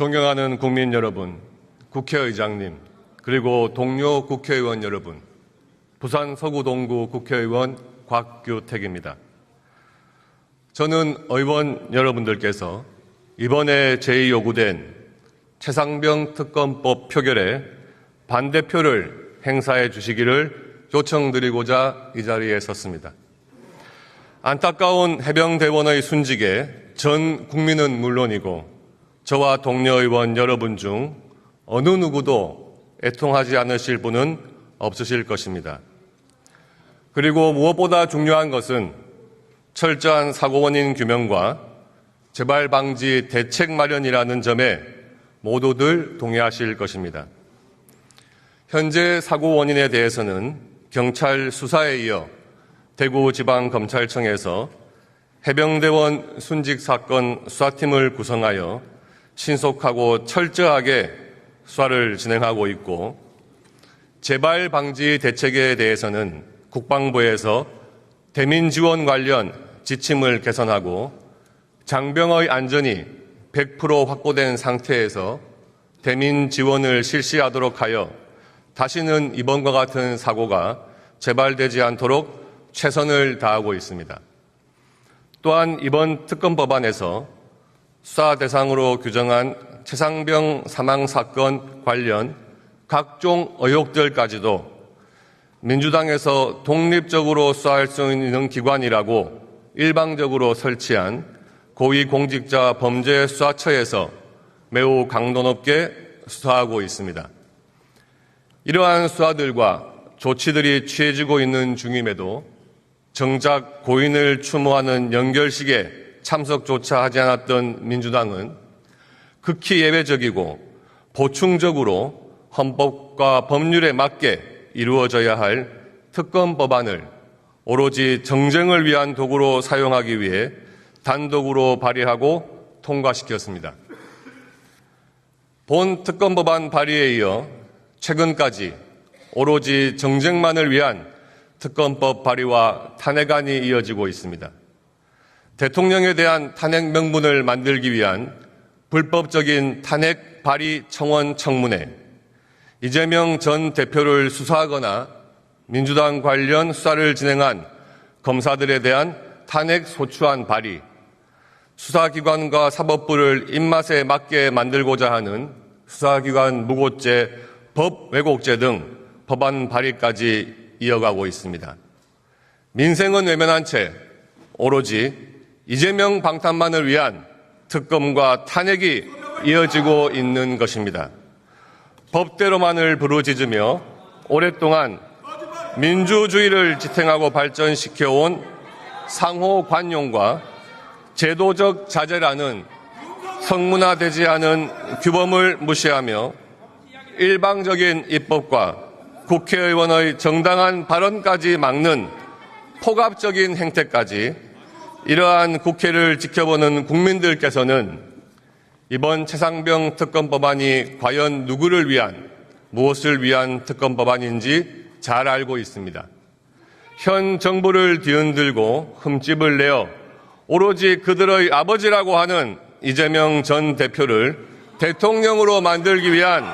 존경하는 국민 여러분, 국회의장님, 그리고 동료 국회의원 여러분, 부산 서구동구 국회의원 곽규택입니다. 저는 의원 여러분들께서 이번에 제2요구된 최상병 특검법 표결에 반대표를 행사해 주시기를 요청드리고자 이 자리에 섰습니다. 안타까운 해병대원의 순직에 전 국민은 물론이고 저와 동료 의원 여러분 중 어느 누구도 애통하지 않으실 분은 없으실 것입니다. 그리고 무엇보다 중요한 것은 철저한 사고 원인 규명과 재발 방지 대책 마련이라는 점에 모두들 동의하실 것입니다. 현재 사고 원인에 대해서는 경찰 수사에 이어 대구지방검찰청에서 해병대원 순직 사건 수사팀을 구성하여 신속하고 철저하게 수사를 진행하고 있고, 재발 방지 대책에 대해서는 국방부에서 대민 지원 관련 지침을 개선하고 장병의 안전이 100% 확보된 상태에서 대민 지원을 실시하도록 하여 다시는 이번과 같은 사고가 재발되지 않도록 최선을 다하고 있습니다. 또한 이번 특검 법안에서 수사 대상으로 규정한 최상병 사망 사건 관련 각종 의혹들까지도 민주당에서 독립적으로 수사할 수 있는 기관이라고 일방적으로 설치한 고위공직자 범죄수사처에서 매우 강도 높게 수사하고 있습니다. 이러한 수사들과 조치들이 취해지고 있는 중임에도 정작 고인을 추모하는 연결식에 참석조차 하지 않았던 민주당은 극히 예외적이고 보충적으로 헌법과 법률에 맞게 이루어져야 할 특검 법안을 오로지 정쟁을 위한 도구로 사용하기 위해 단독으로 발의하고 통과시켰습니다. 본 특검 법안 발의에 이어 최근까지 오로지 정쟁만을 위한 특검법 발의와 탄핵안이 이어지고 있습니다. 대통령에 대한 탄핵 명분을 만들기 위한 불법적인 탄핵 발의 청원 청문회, 이재명 전 대표를 수사하거나 민주당 관련 수사를 진행한 검사들에 대한 탄핵 소추안 발의, 수사기관과 사법부를 입맛에 맞게 만들고자 하는 수사기관 무고죄, 법 왜곡죄 등 법안 발의까지 이어가고 있습니다. 민생은 외면한 채 오로지 이재명 방탄만을 위한 특검과 탄핵이 이어지고 있는 것입니다. 법대로만을 부르짖으며 오랫동안 민주주의를 지탱하고 발전시켜온 상호 관용과 제도적 자제라는 성문화되지 않은 규범을 무시하며 일방적인 입법과 국회의원의 정당한 발언까지 막는 폭압적인 행태까지 이러한 국회를 지켜보는 국민들께서는 이번 최상병 특검 법안이 과연 누구를 위한, 무엇을 위한 특검 법안인지 잘 알고 있습니다. 현 정부를 뒤흔들고 흠집을 내어 오로지 그들의 아버지라고 하는 이재명 전 대표를 대통령으로 만들기 위한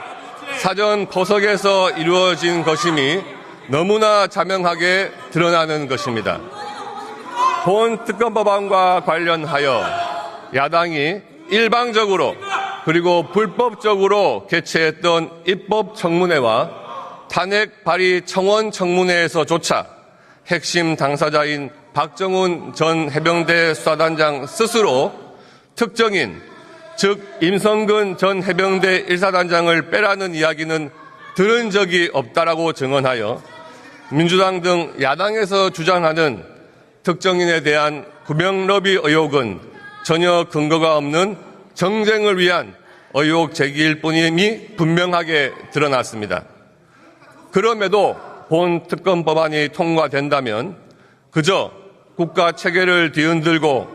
사전 포석에서 이루어진 것임이 너무나 자명하게 드러나는 것입니다. 본 특검 법안과 관련하여 야당이 일방적으로 그리고 불법적으로 개최했던 입법 청문회와 탄핵 발의 청원 청문회에서조차 핵심 당사자인 박정훈 전 해병대 수사단장 스스로 특정인, 즉 임성근 전 해병대 1사단장을 빼라는 이야기는 들은 적이 없다라고 증언하여 민주당 등 야당에서 주장하는 특정인에 대한 구명러비 의혹은 전혀 근거가 없는 정쟁을 위한 의혹 제기일 뿐임이 분명하게 드러났습니다. 그럼에도 본 특검 법안이 통과된다면 그저 국가 체계를 뒤흔들고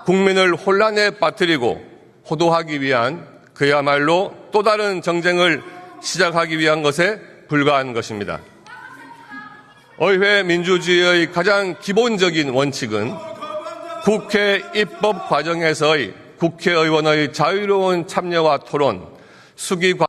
국민을 혼란에 빠뜨리고 호도하기 위한 그야말로 또 다른 정쟁을 시작하기 위한 것에 불과한 것입니다. 의회 민주주의의 가장 기본적인 원칙은 국회 입법 과정에서의 국회의원의 자유로운 참여와 토론, 수기 관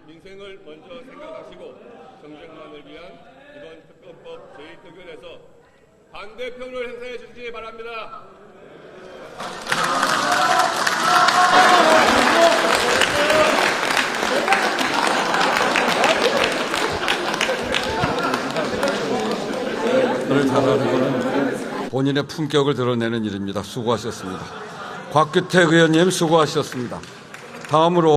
민생을 먼저 생각하시고 정쟁만을 위한 이번 특검법 제1특위에서 반대표를 행사해 주시기 바랍니다. 을 잘하는 것은 본인의 품격을 드러내는 일입니다. 수고하셨습니다. 곽규택 의원님 수고하셨습니다. 다음으로